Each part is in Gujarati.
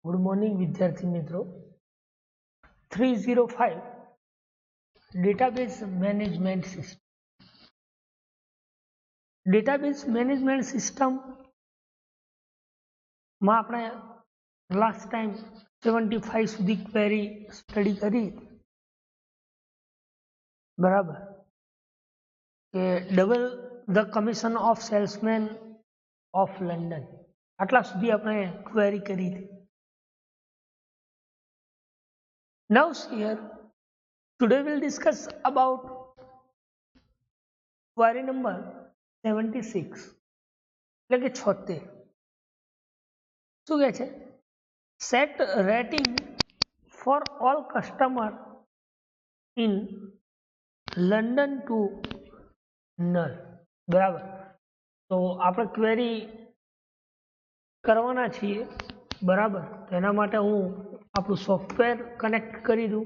गुड मॉर्निंग विद्यार्थी मित्रों 305 database management system database management system में આપણે લાસ્ટ ટાઈમ 75 સુધી ક્વેરી સ્ટડી કરી બરાબર કે double the commission of salesman of London આટલા સુધી આપણે ક્વેરી કરી હતી. Now here today we'll discuss about query number 76 એટલે કે 76. શું કહે છે? Set rating for all customer in London to null. બરાબર, તો આપણે ક્વેરી કરવાના છીએ. બરાબર, તો એના માટે હું આપણું સોફ્ટવેર કનેક્ટ કરી દઉં.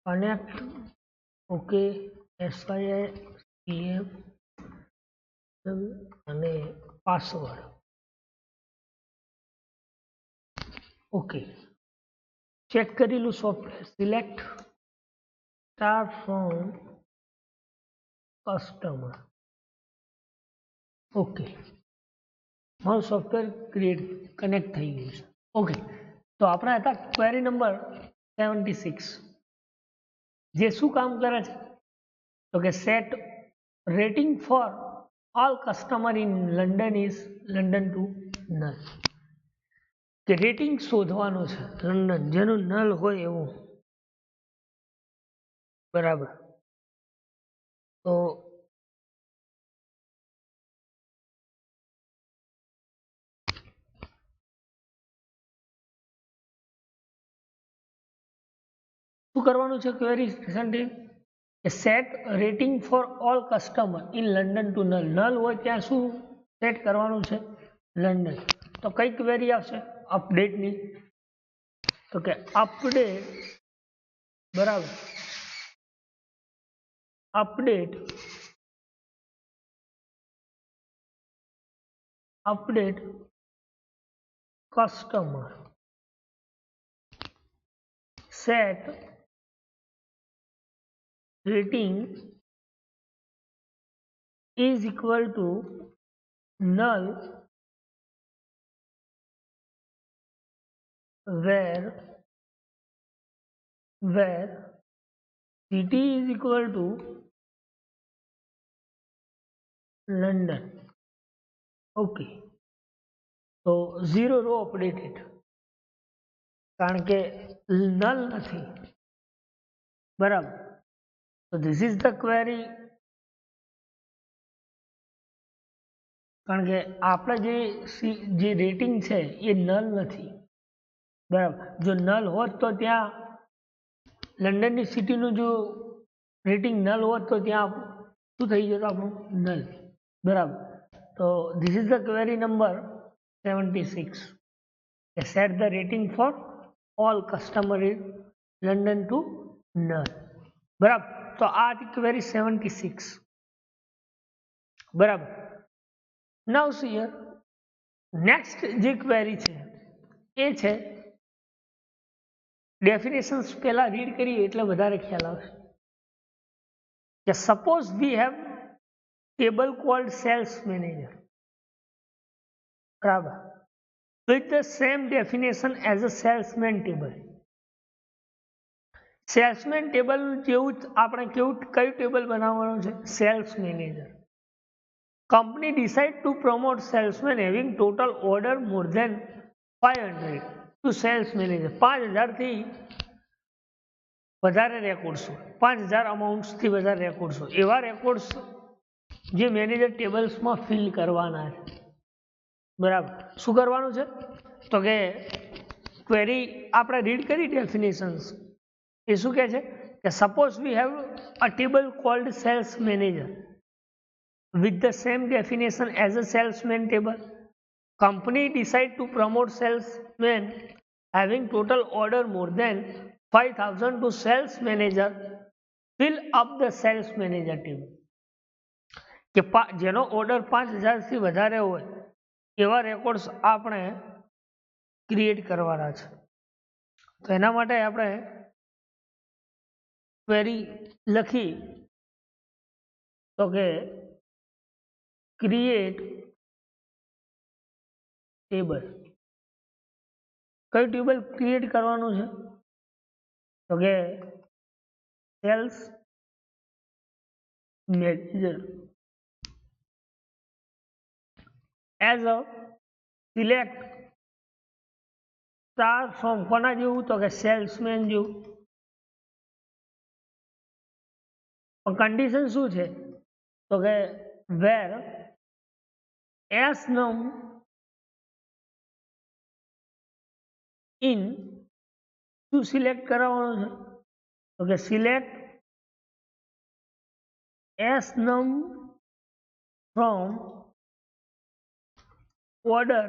કનેક્ટ, ઓકે, SIM અને પાસવર્ડ. ઓકે, ચેક કરેલું software. Select star from customer. Okay, મારું સોફ્ટવેર કનેક્ટ થઈ ગયું છે. ઓકે, તો આપણે હતા ક્વેરી નંબર 76 જે શું કામ કરે છે તો કે set rating for all customer in London is London to null. કે રેટિંગ શોધવાનું છે લંડન જેનું નલ હોય એવું. બરાબર, તો શું કરવાનું છે query set rating for all customer in London to null. Null હોય ત્યાં શું સેટ કરવાનું છે? લંડન. તો કઈ ક્વેરી આવશે? અપડેટની. તો કે અપડેટ, બરાબર, update customer set rating is equal to null where city is equal to London. Okay, so 0 row updated કારણ કે null નથી. બરાબર, so this is the query. કારણ કે આપણે જે રેટિંગ છે એ નલ નથી. બરાબર, જો નલ હોત તો ત્યાં લંડનની સિટીનું જો રેટિંગ નલ હોત તો ત્યાં શું થઈ જતું આપણું? નલ. બરાબર, તો this is the query number 76. Set the rating for all customer in London to null. બરાબર, તો આ હતી ક્વેરી 76. બરાબર, નાઉ હિયર નેક્સ્ટ જે ક્વેરી છે એ છે ડેફિનેશન્સ. પહેલા રીડ કરીએ એટલે વધારે ખ્યાલ આવશે. કે suppose we have table called sales manager. બરાબર, with the same definition as a salesman table. Salesman table જેવું આપણે કયું ટેબલ બનાવવાનું છે? Sales manager. Company decide to promote salesman having total order more than 500 to sales manager. 5000 થી વધારે રેકોર્ડ્સ હોય, 5000 અમાઉન્ટ્સથી વધારે રેકોર્ડ્સ હોય એવા રેકોર્ડ્સ જે મેનેજર ટેબલ્સમાં ફિલ કરવાના છે. બરાબર, શું કરવાનું છે તો કે ક્વેરી આપણે રીડ કરી ડેફિનેશન્સ. એ શું કહે છે કે suppose we have a table called sales manager with the same definition as a salesman table. Company decide to promote salesman having total order more than 5,000 to sales manager, fill up the sales manager table. કે જેનો ઓર્ડર 5,000 થી વધારે હોય એવા રેકોર્ડ્સ આપણે ક્રિએટ કરવાના છે. તો એના માટે આપણે ક્વેરી લખી તો કે ક્રિએટ ટેબલ. કયું ટેબલ ક્રિએટ કરવાનું છે? તો કે sales manager as a select star from કોના જેવું? તો કે સેલ્સમેન જેવું. પણ કન્ડિશન શું છે? તો કે વેર એસ નમ ઇન શું સિલેક્ટ કરાવવાનું છે? તો કે select S num from order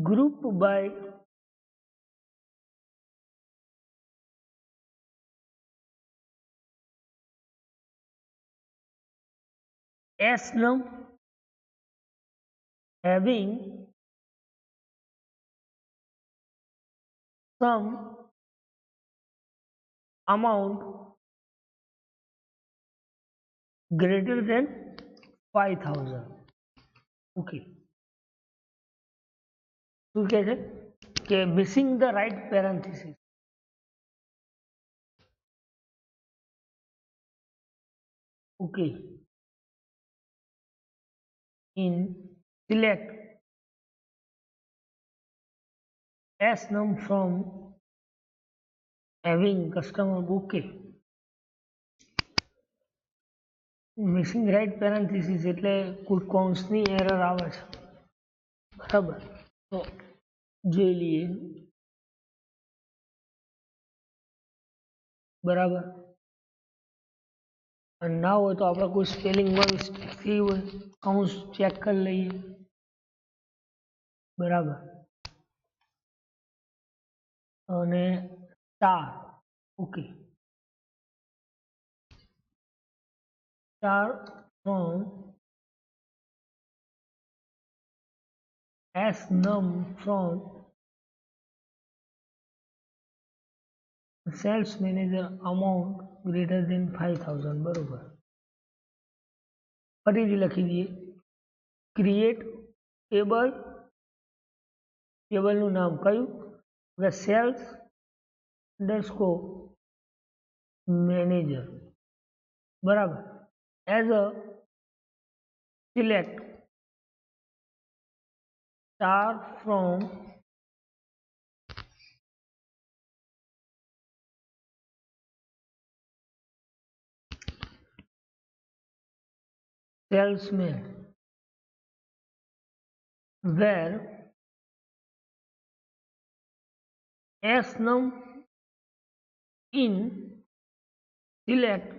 group by S num having some amount greater than 5,000. Okay. શું કહે છે કે missing the right parenthesis. Okay. In select S num from having customer. Okay. Missing right parenthesis એટલે કોઈ કૌંસની એરર આવે છે. બરાબર. તો જોઈ લઈએ. બરાબર. અને ના હોય તો આપણે કોઈ સ્પેલિંગમાં મિસ્ટેક થઈ હોય કૌંસ ચેક કરી લઈએ. બરાબર. અને star. Okay. Star from S num from sales manager amount greater than 5,000. બરોબર. ફરીથી લખી દઈએ. Create table. ટેબલનું નામ કયું? Sales underscore manager. બરાબર. As a select star from salesman where S num in select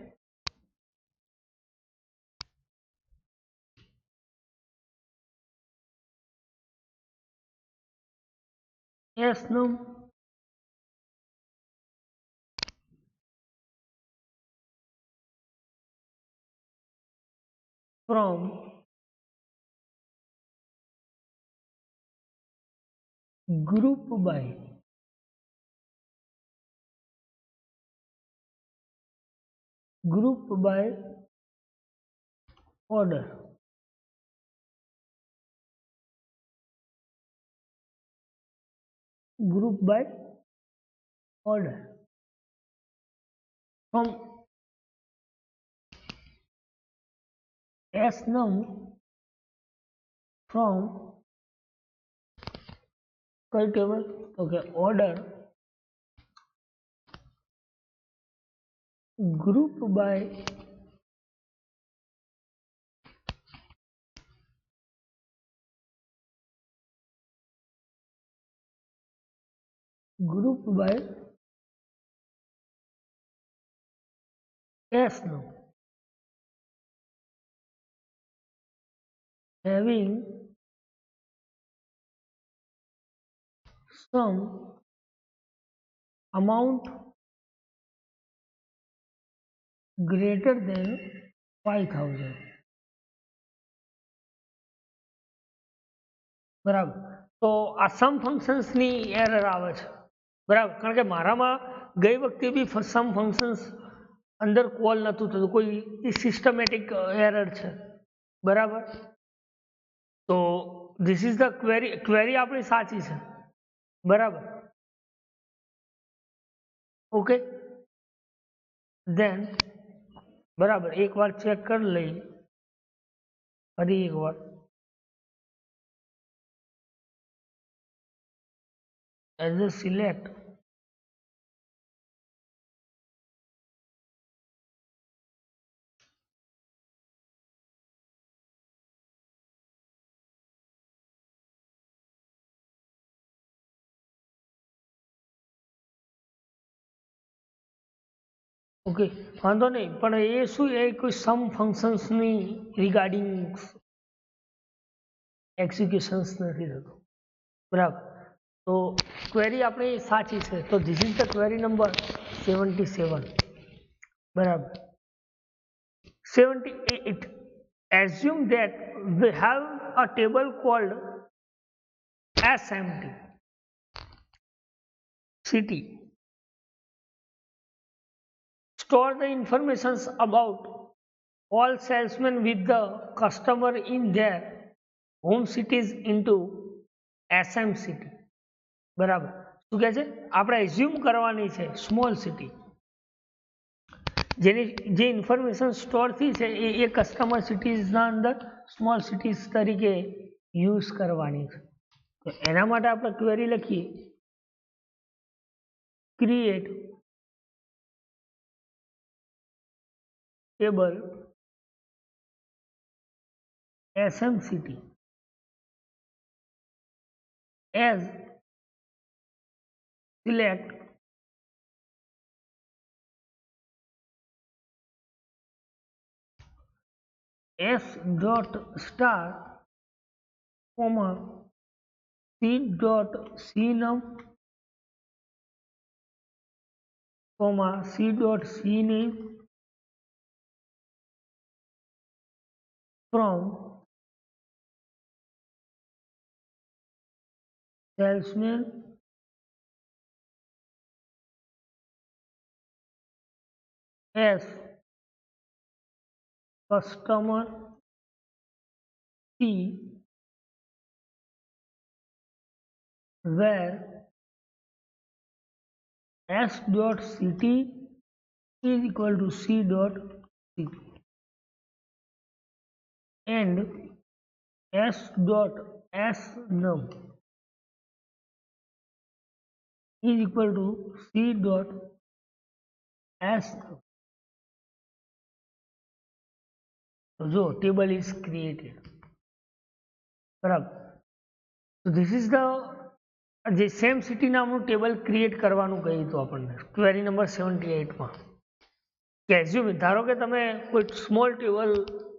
S num from group by order. Group by order from S num from કઈ ટેબલ? તો કે order group by S num. having some amount greater than 5000. બરાબર. તો આ સમ ફંક્શન્સની એરર આવે છે, બરાબર, કારણ કે મારામાં ગઈ વખતે બી સમ ફંક્શન્સ અંદર કોલ નહોતું થતું, કોઈ સિસ્ટમેટિક એરર છે, બરાબર. તો ધીસ ઇઝ ધ ક્વેરી આપણી સાચી છે, બરાબર. ઓકે, ધેન બરાબર, એકવાર ચેક કરી લઈ, ફરી એકવાર as a select ઓકે, વાંધો નહીં, પણ એ શું, એ કોઈ સમ ફંક્શન્સની રિગાર્ડિંગ એક્ઝિક્યુશન્સ નથી થતું, બરાબર. તો ક્વેરી આપણી સાચી છે, તો this is the query number 77, બરાબર. 78, assume that we have a table called SMT city. Store the information about all salesmen with the customer in their home cities into SM city. બરાબર. શું કહે છે? આપણે એઝ્યુમ કરવાની છે સ્મોલ સિટી, જેની જે ઇન્ફોર્મેશન સ્ટોર થઈ છે એ કસ્ટમર સિટીઝના અંદર સ્મોલ સિટીઝ તરીકે યુઝ કરવાની છે. તો એના માટે આપણે ક્વેરી લખીએ, create table SM city as select S dot star comma C dot cnum comma C dot cname from salesman as customer C where S dot city is equal to C dot city and S dot snum is equal to C dot snum. So, જો table is created, બરાબર. So this is the જે સેમ સિટી નામનું ટેબલ ક્રિએટ કરવાનું કહ્યું હતું આપણને ક્વેરી નંબર 78માં, કે એઝ્યુમ, ધારો કે તમે કોઈ સ્મોલ ટેબલ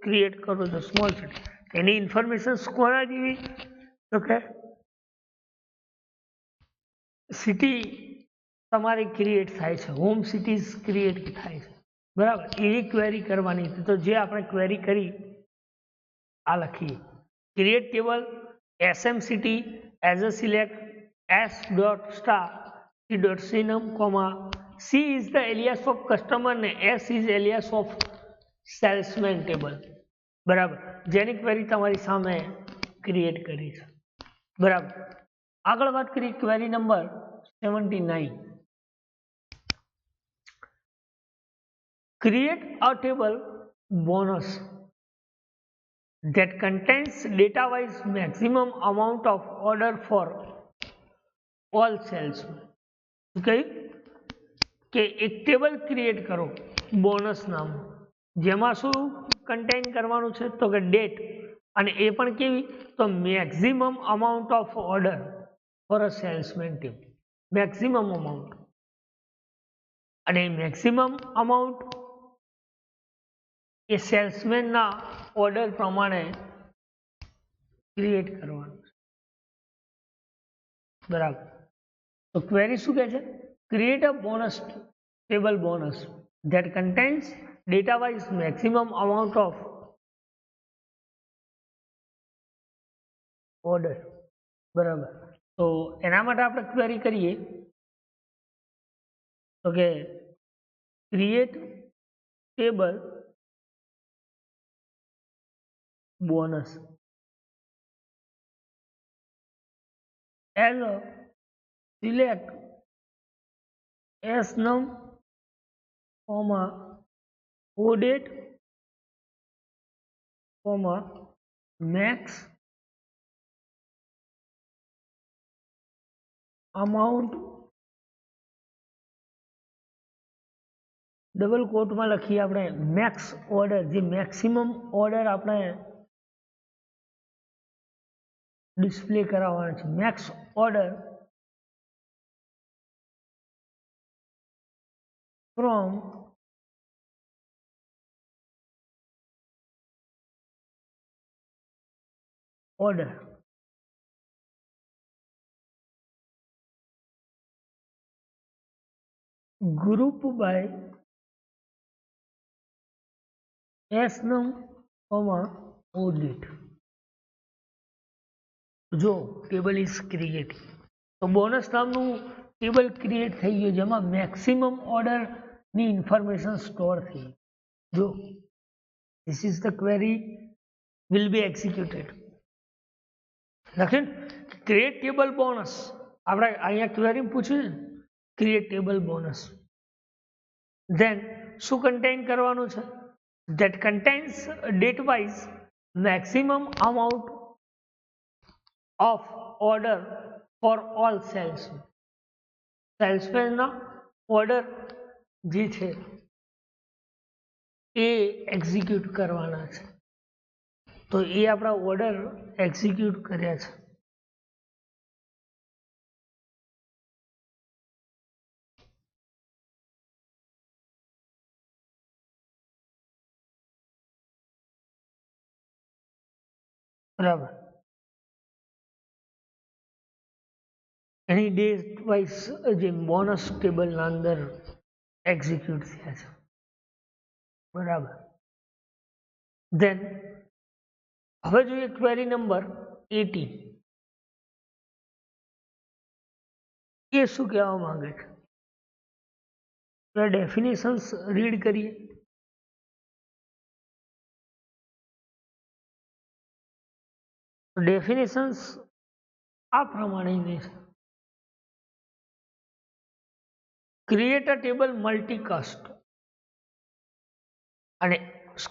ક્રિએટ કરો છો સ્મોલ સિટી, એની ઇન્ફોર્મેશન કોના જેવી, તો કે સિટી તમારી ક્રિએટ થાય છે, હોમ સિટીઝ ક્રિએટ થાય છે, બરાબર, એવી ક્વેરી કરવાની હતી. તો જે આપણે ક્વેરી કરી આ લખીએ, create table SM city as a select S dot star C dot cnum comma C is the alias of customer ને S is alias of salesman table, બરાબર, જેની ક્વેરી તમારી સામે ક્રિએટ કરી છે, બરાબર. આગળ વાત કરી query number 79, create a table bonus that contains data-wise maximum amount of order for all salesmen. કહ્યું કે એક ટેબલ ક્રિએટ કરો બોનસ નામનું, જેમાં શું કન્ટેન કરવાનું છે, તો કે ડેટ, અને એ પણ કેવી, તો maximum amount of order for a salesman team, maximum amount, અને મેક્સિમમ અમાઉન્ટ એ સેલ્સમેનના ઓર્ડર પ્રમાણે ક્રિએટ કરવાનું છે, બરાબર. તો ક્વેરી શું કહે છે? Create a bonus table bonus that contains data wise maximum amount of order, બરાબર. તો એના માટે આપણે ક્વેરી કરીએ તો કે create table bonus as a select snum comma odate comma max amount double કોટમાં લખીએ આપણે મેક્સ ઓર્ડર, જે મેક્સિમમ ઓર્ડર આપણે ડિસ્પ્લે કરાવવાના છે, max order from order. Group by snum comma audit. જો ટેબલ ઇઝ ક્રિએટ, તો બોનસ નામનું ટેબલ ક્રિએટ થઈ ગયું જેમાં મેક્સિમમ ઓર્ડરની ઇન્ફોર્મેશન સ્ટોર થઈ. જો this is the query will be executed. લખીને ક્રિએટ ટેબલ બોનસ, આપણે અહીંયા ક્વેરી પૂછ્યું છે ક્રિએટ ટેબલ બોનસ. ધેન શું કન્ટેન કરવાનું છે? That contains date wise maximum amount of order for all salesman. સેલ્સમેનના ઓર્ડર જે છે એ એક્ઝિક્યુટ કરવાના છે. તો એ આપણા ઓર્ડર એક્ઝિક્યુટ કર્યા છે. બરાબર. એની ડેટ વાઇઝ જે બોનસ ટેબલના અંદર એક્ઝિક્યુટ થયા છે. બરાબર. ધેન હવે જોઈએ ક્વેરી નંબર 18. એ શું કહેવા માંગે છે? ડેફિનેશન્સ રીડ કરીએ. ડેફિનેશન્સ આ પ્રમાણેની છે. ક્રિએટ અ ટેબલ મલ્ટીકાસ્ટ, અને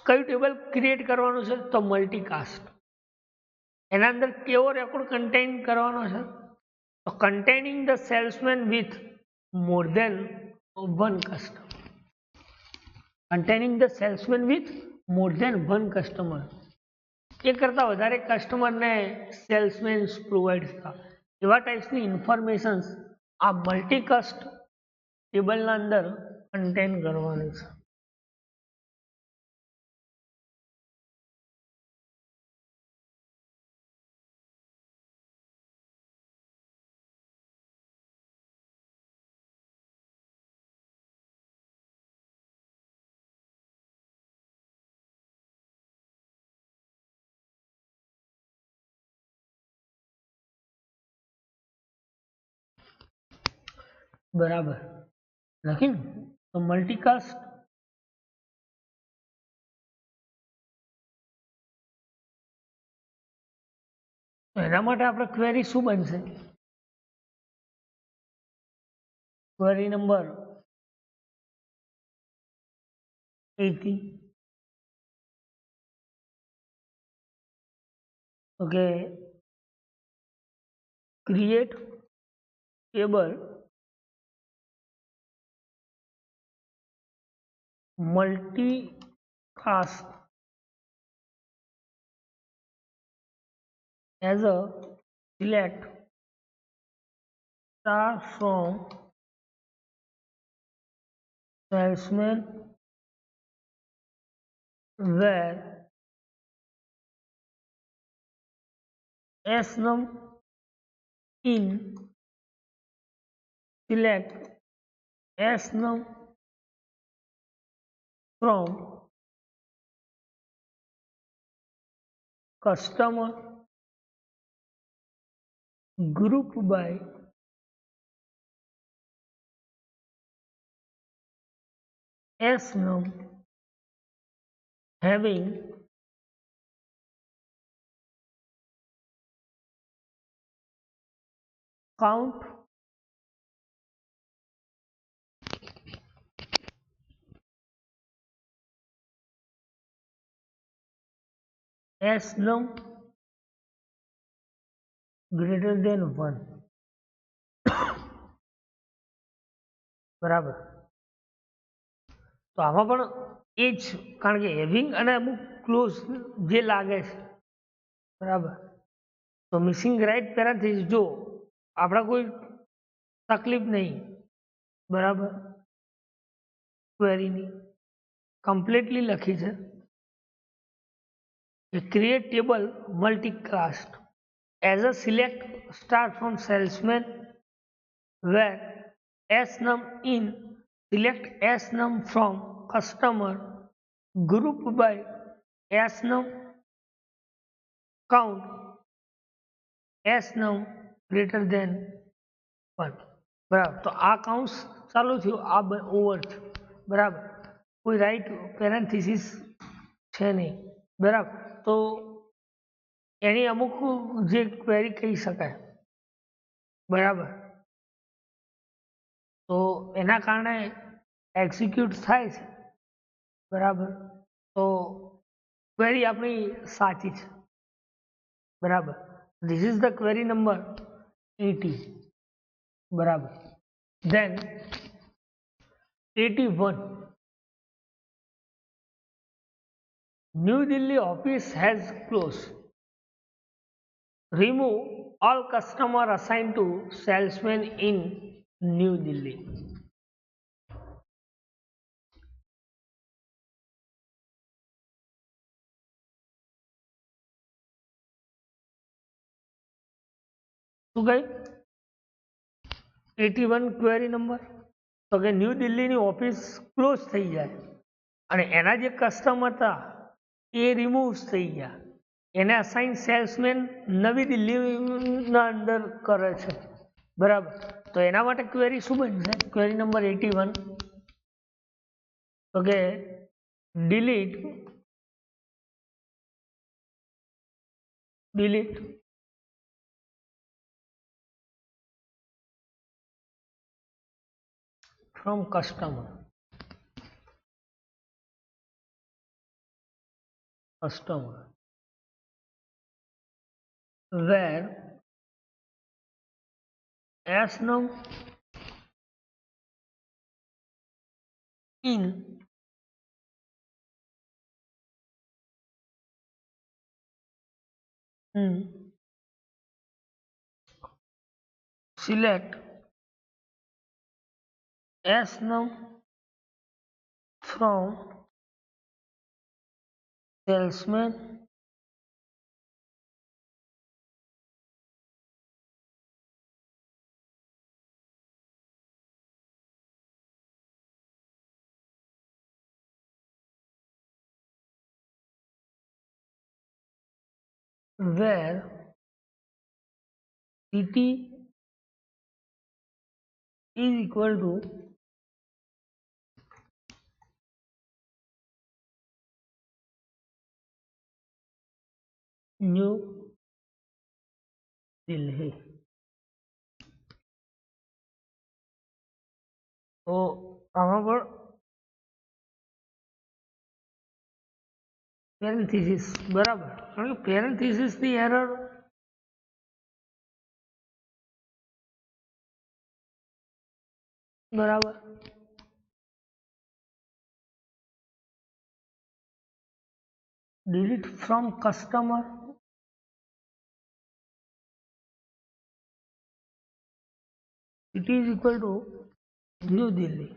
કયું ટેબલ ક્રિએટ કરવાનું છે? તો મલ્ટીકાસ્ટ. એના અંદર કેવો રેકોર્ડ કન્ટેન કરવાનો છે? તો containing the salesman with more than one customer. Containing the salesman with more than one customer, એક કરતાં વધારે કસ્ટમરને સેલ્સમેન પ્રોવાઈડ થતા એવા ટાઈપ્સની ઇન્ફોર્મેશન્સ આ મલ્ટીકાસ્ટ ટેબલના અંદર કન્ટેન કરવાની છે. બરાબર. લખીને તો મલ્ટીકાસ્ટ એના માટે આપણે ક્વેરી શું બનશે? Query number 18. Okay, create table multicast as a select star from salesman where S num in select S num from customer group by S num having count S num greater than 1 બરાબર. તો આમાં પણ એ જ, કારણ કે હેવિંગ અને અમુક ક્લોઝ જે લાગે છે બરાબર. તો મિસિંગ રાઇટ પેરેન્થિસિસ, જો આપણા કોઈ તકલીફ નહીં બરાબર ક્વેરીની કમ્પ્લીટલી લખી છે. Create table multicast as a select start from salesman where S num in select S num from customer group by S num count S num greater than 1 બરાબર. તો આ કાઉન્સ ચાલુ થયું, આ ઓવર થયું બરાબર. કોઈ રાઈટ પેરેન્થિસિસ છે નહીં બરાબર. તો એની અમુક જે ક્વેરી કહી શકાય બરાબર. તો એના કારણે એક્ઝિક્યુટ થાય છે બરાબર. તો ક્વેરી આપણી સાચી છે બરાબર. This is the query number 80 બરાબર. Then 81 New Delhi office has close. Remove all customer assigned to salesman in New Delhi. શું કહ્યું? 81 ક્વેરી નંબર. તો કે ન્યૂ દિલ્હીની ઓફિસ ક્લોઝ થઈ જાય અને એના જે કસ્ટમર હતા એ રિમૂવ થઈ ગયા, એને અસાઇન સેલ્સમેન નવી દિલ્હીના અંદર કરે છે બરાબર. તો એના માટે ક્વેરી શું બનશે? ક્વેરી નંબર 81 તો કે delete from customer where S num in select S num from salesman where city is equal to New Delhi. તો આમાં પણ પેરેન્થિસિસ બરાબર, કારણ કે પેરેન્થિસિસની એરર બરાબર. delete from customer it is equal to New Delhi.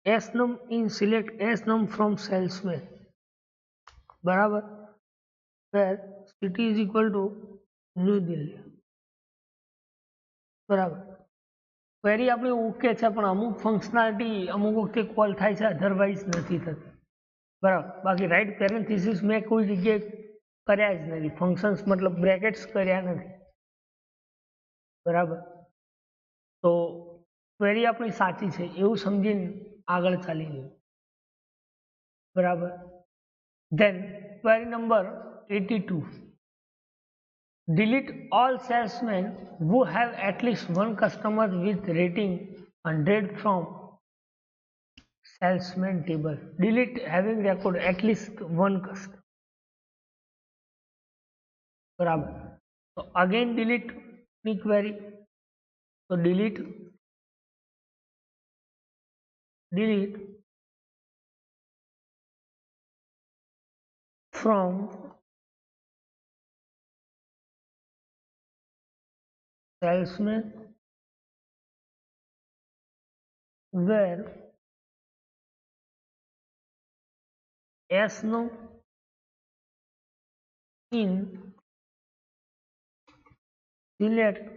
S num in select S num from salesman બરાબર. where city is equal to new Delhi. બરાબર, ક્વેરી આપણી ઓકે છે પણ અમુક ફંક્શનાલિટી અમુક વખતે કોલ થાય છે, અધરવાઇઝ નથી થતી. બરાબર, બાકી રાઇટ પેરેન્થીસિસ મેં કોઈ જગ્યાએ કર્યા જ નથી, ફંક્શન્સ મતલબ બ્રેકેટ્સ કર્યા નથી. બરાબર, તો ક્વેરી આપણી સાચી છે એવું સમજીને આગળ ચાલી ગયું. બરાબર, then query number 82. Delete all salesmen who have at least one customer with rating 100 from salesman table. Delete having record at least one customer. બરાબર, તો again delete ની query. તો delete from salesman where S no in select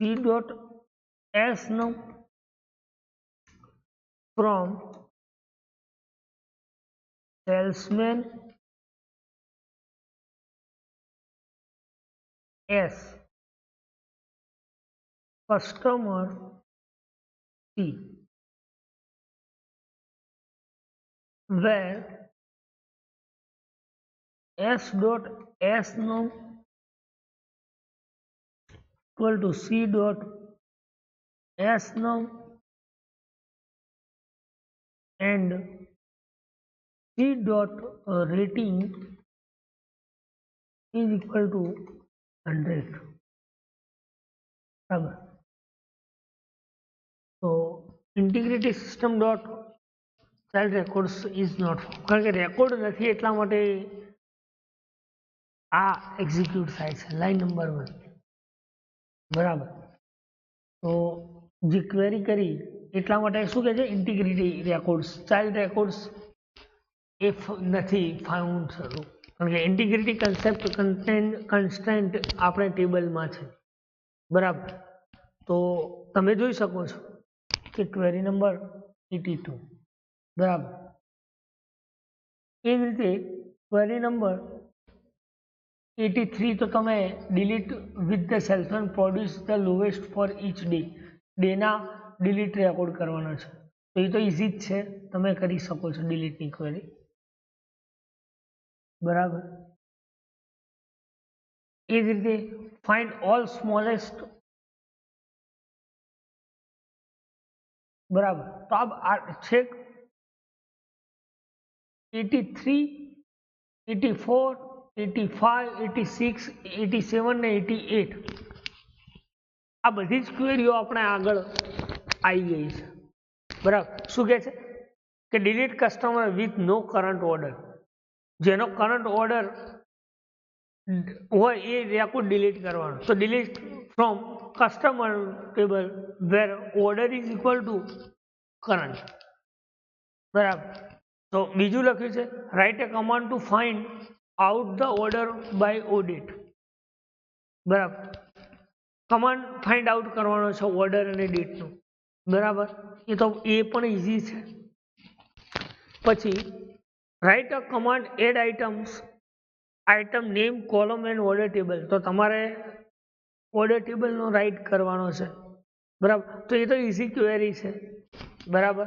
C dot S no from salesman S customer C where S dot S no equal to C dot S no and C dot rating is equal to 100. બરાબર, તો integrity system dot child records is not, કારણ કે રેકોર્ડ નથી એટલા માટે આ એક્ઝિક્યુટ થાય છે લાઈન નંબર 1. બરાબર, તો જે ક્વેરી કરી એટલા માટે શું કહે છે, ઇન્ટિગ્રિટી રેકોર્ડ્સ ચાઇલ્ડ રેકોર્ડ્સ એ નથી ફાઉન્ડ થતું, કારણ કે ઇન્ટિગ્રિટી કન્સેપ્ટ કન્સ્ટન્ટ આપણે ટેબલમાં છે. બરાબર, તો તમે જોઈ શકો છો કે ક્વેરી નંબર 82. બરાબર, એ જ રીતે ક્વેરી નંબર 83 તો તમે delete with the salesman produce the lowest for each ડેના ડિલીટ રેકોર્ડ કરવાના છે, તો એ તો ઇઝી જ છે, તમે કરી શકો છો ડિલીટની ક્વેરી. બરાબર, એ જ રીતે ફાઇન્ડ ઓલ સ્મોલેસ્ટ. બરાબર, તો આ છેક 83, 84, 85, 86, 87 ને 88 આ બધી જ ક્વેરીઓ આપણે આગળ આવી ગઈ છે. બરાબર, શું કહે છે કે delete customer with no current order, જેનો કરંટ ઓર્ડર હોય એ રેકોર્ડ ડિલીટ કરવાનો. તો delete from customer table where order is equal to current. બરાબર, તો બીજું લખ્યું છે write a command to find out the order by audit. બરાબર, કમાન્ડ ફાઇન્ડ આઉટ કરવાનો છે ઓર્ડર અને ડેટનો. બરાબર, એ તો એ પણ ઇઝી છે. પછી write a command add item name column and order table, તો તમારે ઓર્ડર ટેબલનો રાઇટ કરવાનો છે. બરાબર, તો એ તો ઇઝી ક્વેરી છે. બરાબર,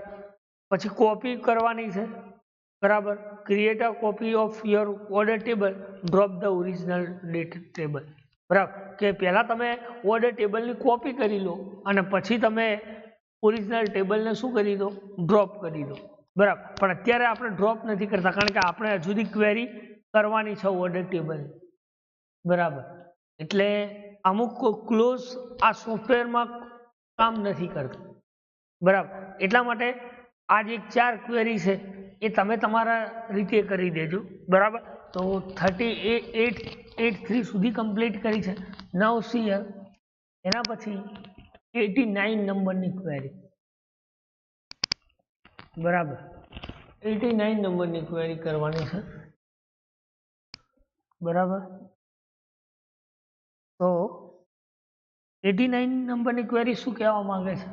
પછી કોપી કરવાની છે. બરાબર, create a copy of your order table, drop the original date table. બરાબર, કે પહેલાં તમે ઓર્ડર ટેબલની કોપી કરી લો અને પછી તમે ઓરિજિનલ ટેબલને શું કરી દો, ડ્રોપ કરી દો. બરાબર, પણ અત્યારે આપણે ડ્રોપ નથી કરતા કારણ કે આપણે હજુ સુધી ક્વેરી કરવાની છે ઓર્ડર ટેબલ. બરાબર, એટલે અમુક ક્લોઝ આ સોફ્ટવેરમાં કામ નથી કરતું. બરાબર, એટલા માટે આ જે 4 ક્વેરી છે એ તમે તમારા રીતે કરી દેજો. બરાબર, તો 3883 સુધી કમ્પ્લીટ કરી છે. નાઉ સી એના પછી 89 નંબરની ક્વેરી. બરાબર, 89 નંબરની ક્વેરી કરવાની છે, બરાબર. તો 89 નંબરની ક્વેરી શું કહેવા માંગે છે?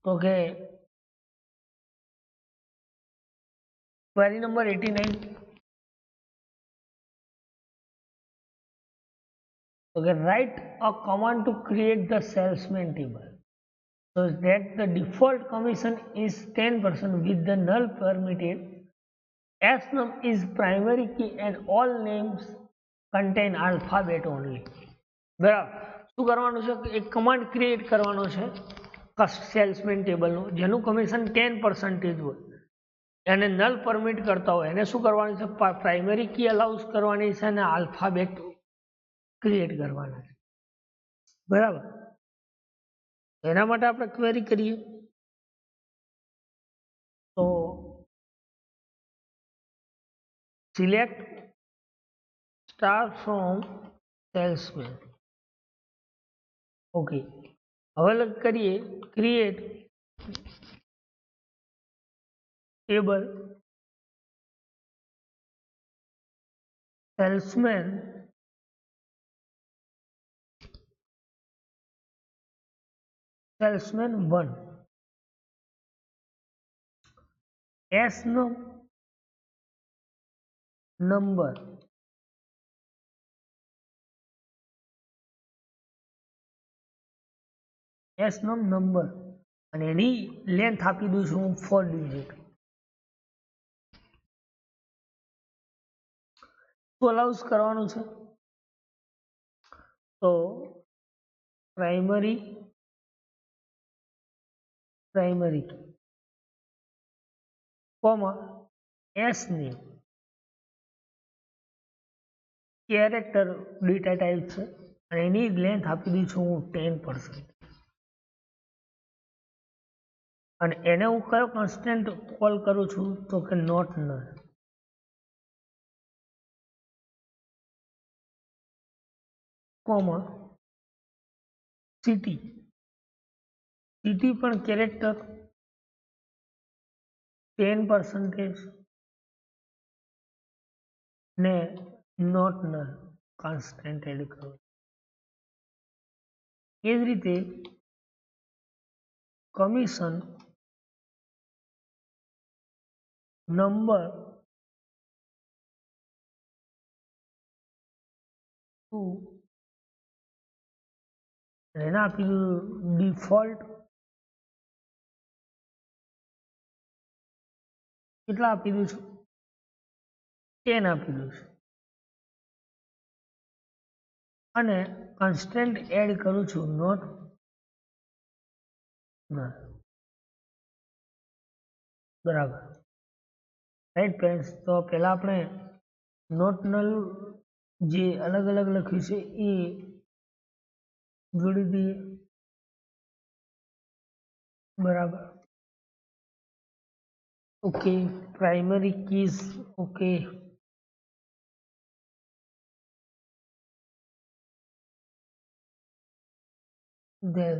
તો કે ક્વેરી નંબર 89, તો કે write a command to create the salesman table so that the default commission is 10% with the null permitted. Snum is primary key and all names contain alphabet only. બરાબર. શું કરવાનું છે? એક કમાન્ડ ક્રિએટ કરવાનો છે સેલ્સમેન ટેબલનો, જેનું કમિશન 10% હોય, એને નલ પરમિટ કરતા હોય, એને શું કરવાનું છે? પ્રાઇમરી કી અલાઉઝ કરવાની છે અને આલ્ફાબેટ ક્રિએટ કરવાના છે, બરાબર. એના માટે આપણે ક્વેરી કરીએ. તો select star from salesman. Okay, હવે કરીએ create table salesman salesman 1. S નો નંબર અને એની લેન્થ આપી દઉં છું હું 4 ડિજિટ. શું અલાઉઝ કરવાનું છે? તો પ્રાઇમરી કોમા એસ ની કેરેક્ટર ડેટા ટાઈપ છે અને એની લેન્થ આપી દઉં છું હું 10%. અને એને હું કયો કોન્સ્ટન્ટ કોલ કરું છું? તો કે નોટ નલ. કોમા સિટી પણ કેરેક્ટર 10% ને નોટ નલ કોન્સ્ટન્ટ એડ કરું. એ જ રીતે કમિશન નંબર 2 એને આપી દીધું ડિફોલ્ટ. કેટલા આપી દઉં છું? 10 આપી દઉં છું. અને કોન્સ્ટન્ટ એડ કરું છું નોટ નલ. બરાબર, રાઈટ ફ્રેન્ડ્સ. તો પહેલા આપણે નોટ નલ જે અલગ અલગ લખ્યું છે એ જોડી દઈએ, બરાબર. Okay, primary keys okay. then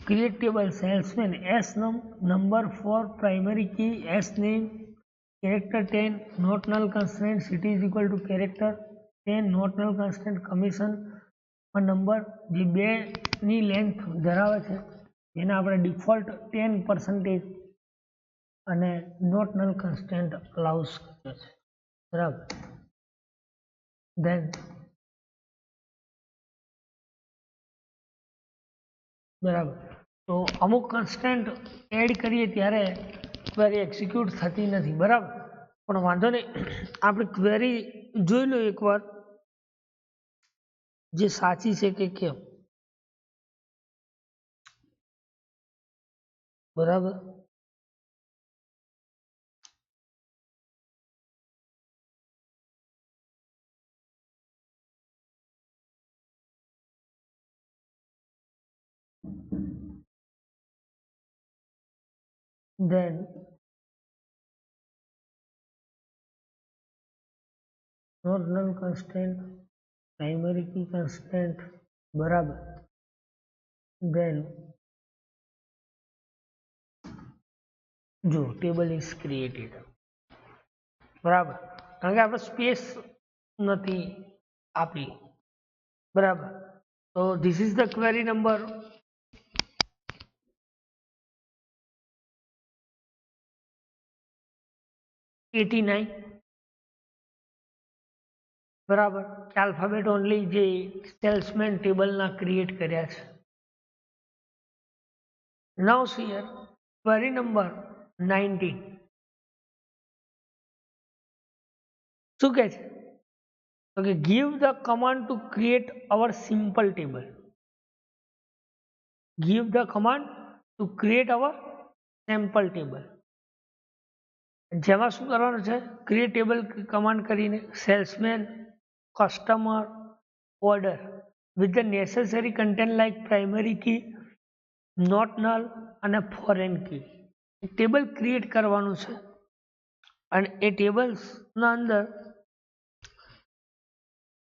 create table salesman s number for primary key, s name, character 10, not null constraint, city is equal to character 10, not null constraint, commission number જે 2 ની લેન્થ ધરાવે છે એને આપણે ડિફોલ્ટ 10% અને નોટ નલ કન્સ્ટન્ટ અલાઉઝ કરે છે, બરાબર. ધેન બરાબર, તો અમુક કન્સ્ટન્ટ એડ કરીએ ત્યારે ક્વેરી એક્ઝિક્યુટ થતી નથી, બરાબર. પણ વાંધો નહીં, આપણે ક્વેરી જોઈ લો એકવાર જે સાચી છે કે કેમ, બરાબર. then not null constraint, primary key constraint, બરાબર. then જો ટેબલ ઇઝ ક્રિએટેડ, બરાબર, કારણ કે આપણે સ્પેસ નથી આપી, બરાબર. તો this is the query number 89, બરાબર, કે આલ્ફાબેટ ઓનલી જે સેલ્સમેન ટેબલના ક્રિએટ કર્યા છે. નાઉ હિયર ક્વેરી નંબર 19 શું કહે છે? તો કે give the command to create our simple table. Give the command to create our sample table. જેમાં શું કરવાનું છે? ક્રિએટ ટેબલ કમાન્ડ કરીને salesman, customer, order with the necessary content like primary key, not null અને foreign key. ટેબલ ક્રિએટ કરવાનું છે અને એ ટેબલ્સના અંદર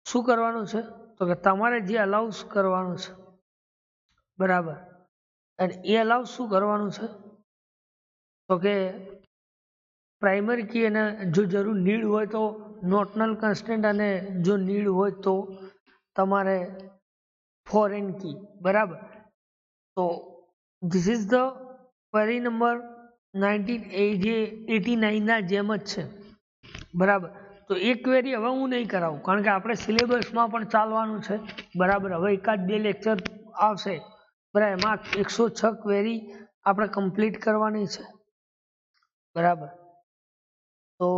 શું કરવાનું છે? તો કે તમારે જે અલાઉસ કરવાનું છે, બરાબર, અને એ અલાઉસ શું કરવાનું છે? તો કે પ્રાઇમરી કી અને જો જરૂર નીડ હોય તો નોટ નલ કન્સ્ટન્ટ અને જો નીડ હોય તો તમારે ફોરેન કી, બરાબર. તો this is the query number 19 એ જે 89 ના જેમ જ છે, બરાબર. તો એ ક્વેરી હવે હું નહીં કરાવું કારણ કે આપણે સિલેબસમાં પણ ચાલવાનું છે, બરાબર. હવે એકાદ બે લેક્ચર આવશે, બરાબર, એમાં 106 ક્વેરી આપણે કમ્પ્લીટ કરવાની છે, બરાબર. તો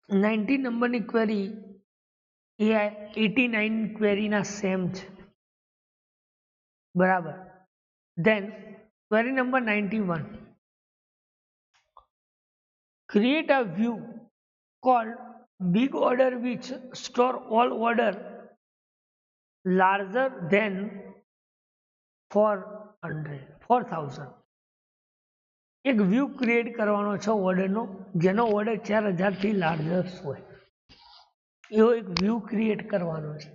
19 નંબરની ક્વેરી એ 89 ક્વેરીના સેમ છે, બરાબર. Then query number 91, create a view called big order which store all order larger than 4000. એક વ્યૂ ક્રિએટ કરવાનો છે ઓર્ડરનો જેનો ઓર્ડર 4000 થી લાર્જર હોય, એવો એક વ્યૂ ક્રિએટ કરવાનો છે,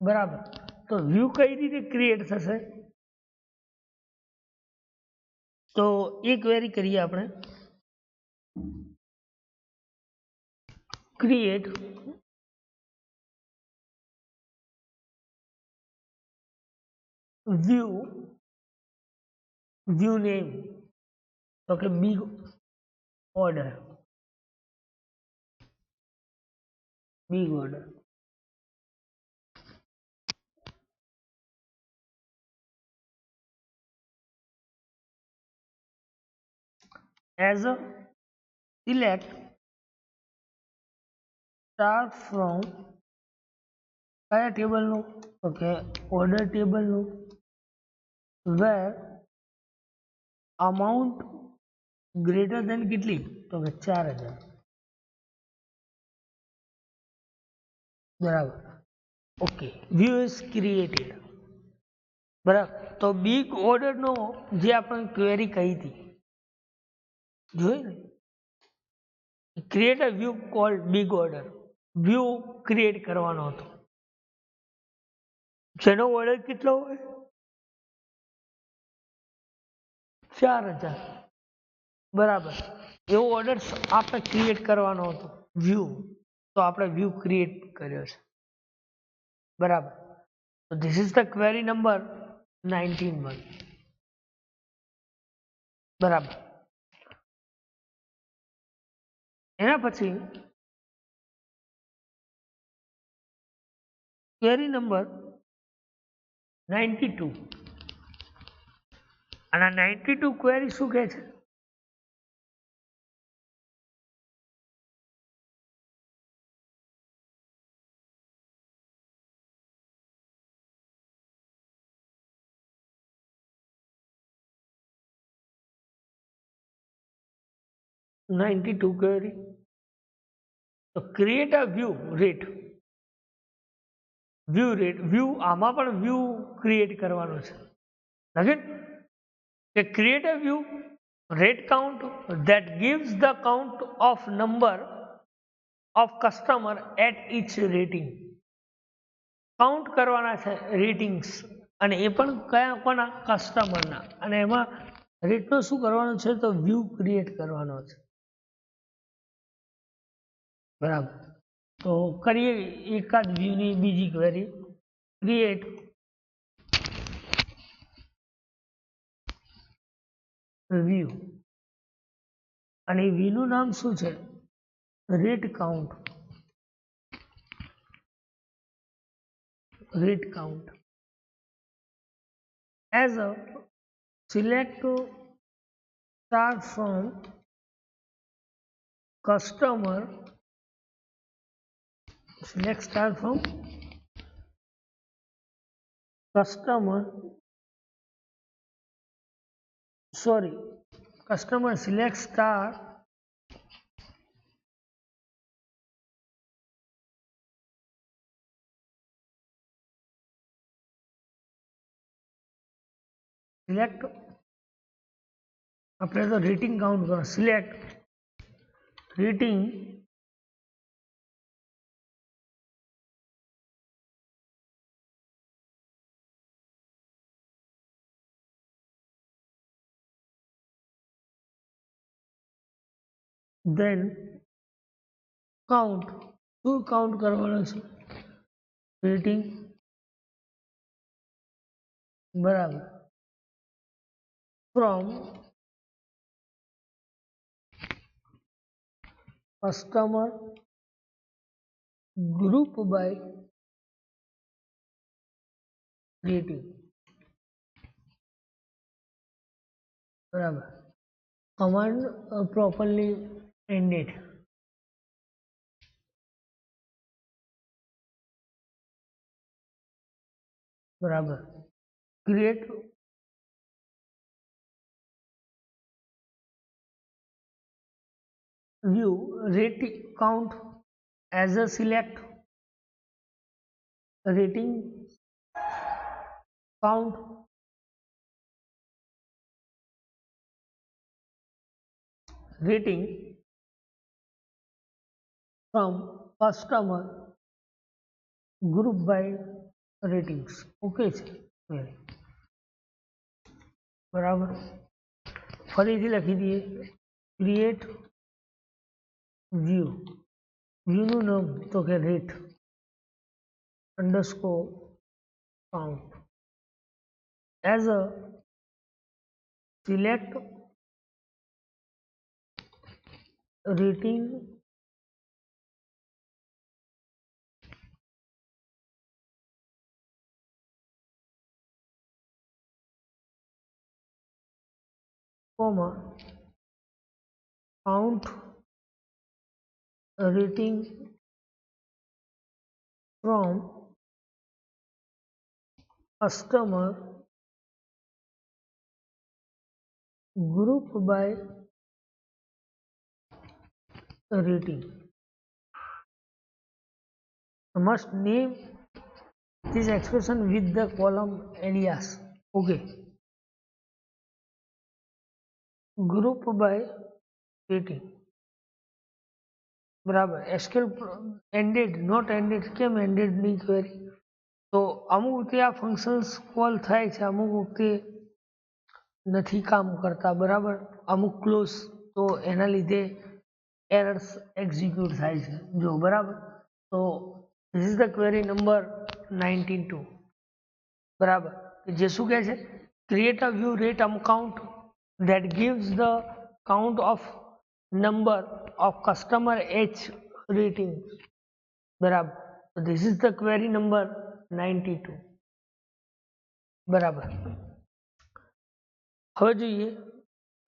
બરાબર. તો વ્યૂ કઈ રીતે ક્રિએટ થશે? તો એ ક્વેરી કરીએ આપણે. ક્રિએટ વ્યૂ નેમ, તો કે big order, as a select star from કયા ટેબલનું? તો કે order ટેબલનું, where amount greater than કેટલી? તો કે 4000, બરાબર. ઓકે, વ્યૂ ઇઝ ક્રિએટેડ, બરાબર. તો બિગ ઓર્ડરનો જે આપણે ક્વેરી કહી હતી, જોઈ ને, create a view cold big order, view create કરવાનો હતો જેનો ઓર્ડર કેટલો હોય? 4000, બરાબર. એવો ઓર્ડર આપણે ક્રિએટ કરવાનો હતો વ્યૂ, તો આપણે વ્યૂ ક્રિએટ કર્યો છે, બરાબર. તો this is the query number 19, બરાબર. એના પછી ક્વેરી નંબર 92, અને 92 ક્વેરી શું કહે છે? query, તો create a view rate, view આમાં પણ વ્યૂ ક્રિએટ કરવાનો છે, રાઈટ? કે create a view rate count that gives the count of number of customer at each rating. Count કરવાના છે રેટિંગ્સ, અને એ પણ કયા કોના કસ્ટમરના, અને એમાં રેટનો શું કરવાનું છે તો વ્યૂ ક્રિએટ કરવાનો છે, બરાબર. તો કરીએ એકાદ વ્યૂની બીજી ક્વેરી, ક્રિએટ વ્યૂ, અને વ્યૂનું નામ શું છે rate count, rate count as a select start from customer, select start from customer, sorry, customer select star select, આપણે તો રેટિંગ કાઉન્ટ કરો, સિલેક્ટ રેટિંગ then count, શું કાઉન્ટ કરવાનું છે રેટિંગ, બરાબર, from customer group by rating, બરાબર. command properly ended, બરાબર. create view rating count as a select rating count rating from customer group by ratings, okay છે, બરાબર. ફરીથી લખી દઈએ, ક્રિએટ વ્યૂ, વ્યૂનું નામ તો કે rate underscore count as a select rating comma count rating from customer group by rating, must name this expression with the column alias, okay, group by rating, બરાબર. એસક્યુએલ એન્ડેડ નોટ એન્ડેડ, કેમ એન્ડેડ ની ક્વેરી, તો અમુક વખતે આ ફંક્શન્સ કોલ થાય છે, અમુક વખતે નથી કામ કરતા, બરાબર, અમુક ક્લોઝ, તો એના લીધે એરર્સ એક્ઝિક્યુટ થાય છે, જો બરાબર. તો this is the query number 92, બરાબર, જે શું કહે છે, create a view rate count that gives the count of number of customer H rating, બરાબર. so this is the query number 92, બરાબર. હવે જોઈએ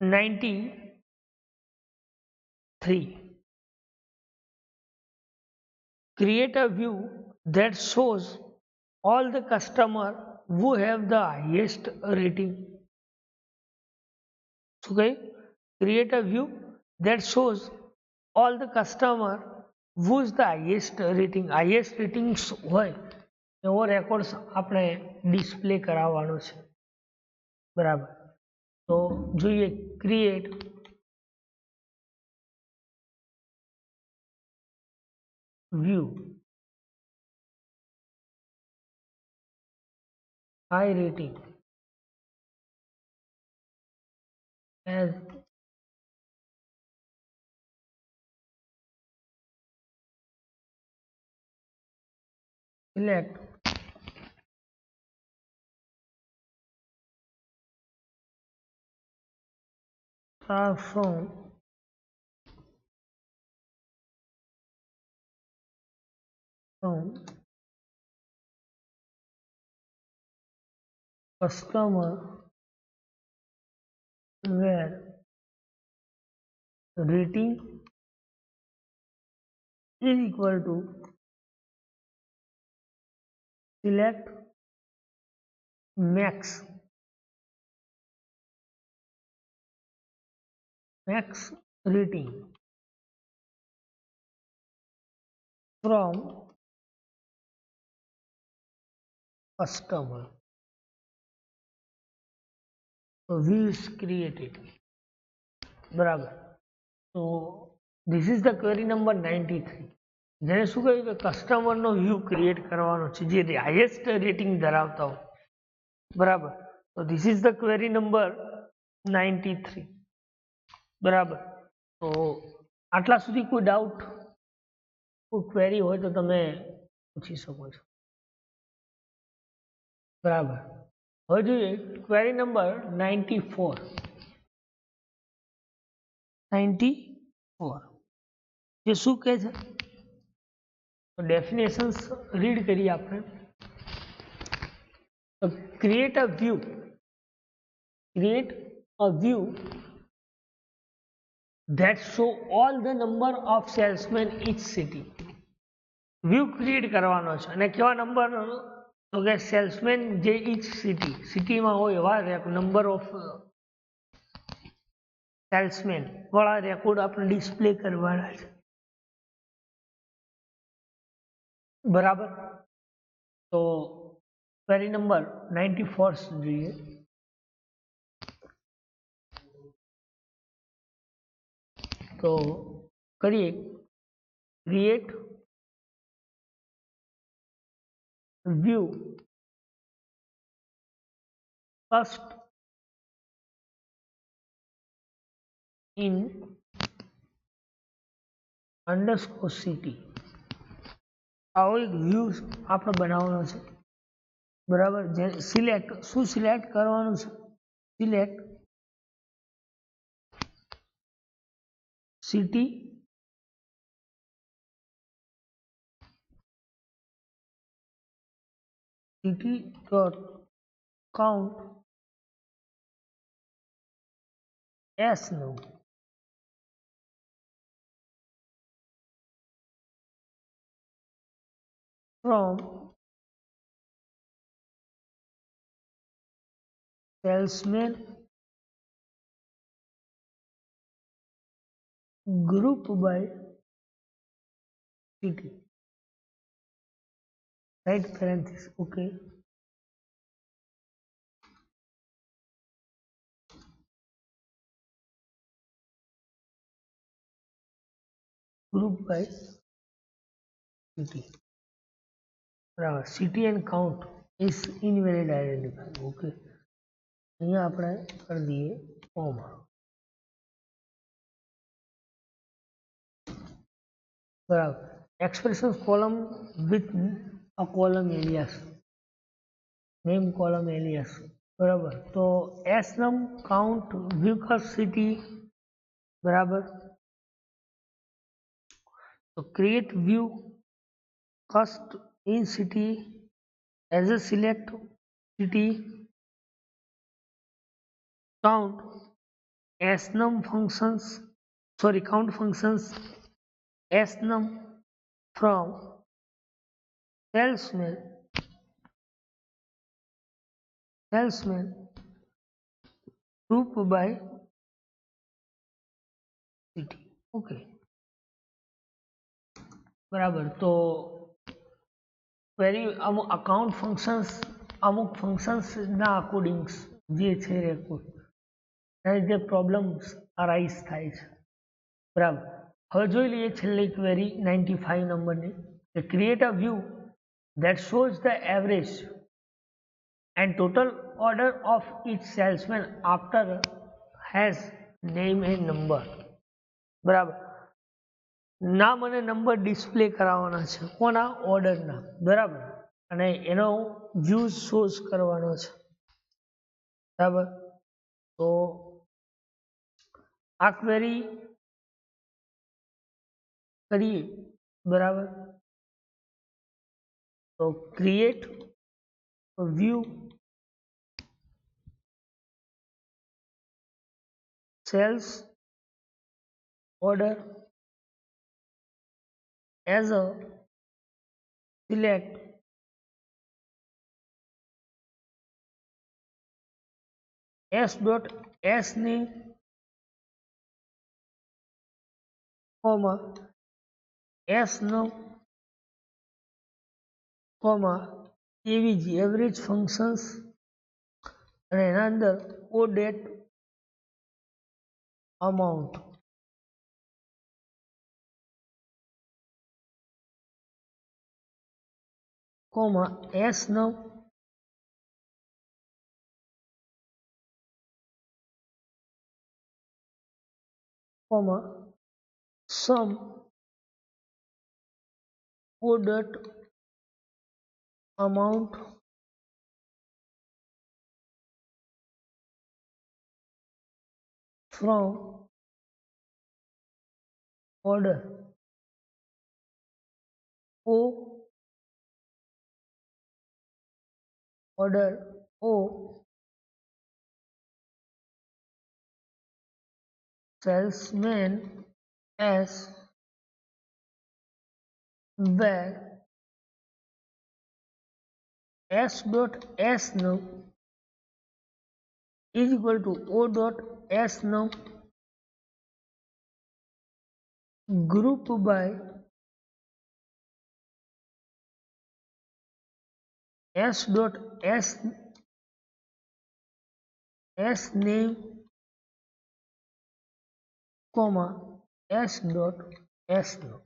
93, create a view that shows all the customer who have the highest rating, શું કહે, create a view that shows all the customer who is the highest rating, highest ratings હોય એવો રેકોર્ડ આપણે ડિસ્પ્લે કરાવવાનો છે, બરાબર. તો જોઈએ create view, high rating as select transform from customer where rating is equal to select max rating from customer. So view is created. બરાબર. તો this is the query number 93. જેને શું કહ્યું કે કસ્ટમરનો વ્યૂ ક્રિએટ કરવાનો છે જે હાઈએસ્ટ રેટિંગ ધરાવતા હોય. બરાબર. તો this is the query number 93. બરાબર. તો આટલા સુધી કોઈ ડાઉટ, કોઈ ક્વેરી હોય તો તમે પૂછી શકો છો. બરાબર. હવે જોઈએ ક્વેરી નંબર 94 જે શું કહે છે, તો ડેફિનેશન્સ રીડ કરીએ આપણે. Create a view that show all the number of salesmen each city. View create કરવાનો છે અને કેવા નંબર, તો કે સેલ્સમેન જે ઈચ સિટીમાં હોય એવા નંબર ઓફ સેલ્સમેન વાળા રેકોર્ડ આપણે ડિસ્પ્લે કરવાના છે. બરાબર. તો ક્વેરી નંબર 94 જોઈએ. તો કરીએ create view first in underscore city. આવો એક વ્યૂ આપણે બનાવવાનો છે. બરાબર. જે સિલેક્ટ શું સિલેક્ટ કરવાનું છે, select city dot count as now from salesman group by city. Right parenthesis. Okay. Group by city. બરાબર. City and count is invalid identifier. Okay. અહીંયા આપણે કરી દઈએ કોમા. બરાબર. Expression column with a column alias, name column alias. બરાબર. તો એસ નમ કાઉન્ટ વ્યુકર સિટી. બરાબર. તો create view first in city as a select city count snum functions, sorry, count functions snum from salesman group by city. Okay. બરાબર. તો ક્વેરી અમુક અકાઉન્ટ ફંક્શન્સ અમુક ફંક્શન્સના અકોર્ડિંગ્સ જે છે રેકોર્ડ એના લીધે પ્રોબ્લેમ્સ અરાઇઝ થાય છે. બરાબર. હવે જોઈ લઈએ છેલ્લી ક્વેરી 95 નંબરની. Create a view that shows the average and total order of each salesman after has name and number. બરાબર, નામ અને નંબર ડિસ્પ્લે કરાવવાના છે કોના ઓર્ડરના. બરાબર, અને એનો વ્યૂ શોઝ કરવાનો છે. બરાબર, તો આ ક્વેરી કરીએ. બરાબર, તો create view sales order as a select s name comma s num comma avg average functions અને એના અંદર o date amount comma s num comma sum o date amount from order o order o salesman s where s dot s num is equal to o dot s num group by s dot s name comma s dot s num.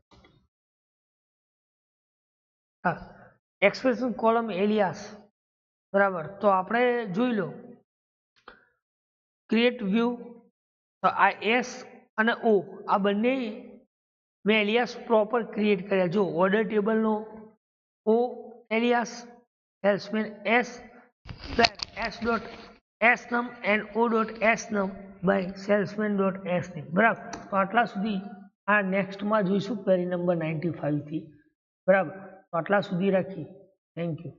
હા, એક્સપ્રેશન કોલમ એલિયાસ. બરાબર, તો આપણે જોઈ લો ક્રિએટ વ્યૂ. તો આ એસ અને ઓ આ બંને મેં એલિયાસ પ્રોપર ક્રિએટ કર્યા. જો ઓર્ડર ટેબલનો O alias, salesman S, S dot S num and O dot S num by salesman dot S num. બરાબર, તો આટલા સુધી આ નેક્સ્ટમાં જોઈશું ક્વેરી નંબર 95 થી. બરાબર, તો આટલા સુધી રાખીએ. Thank you.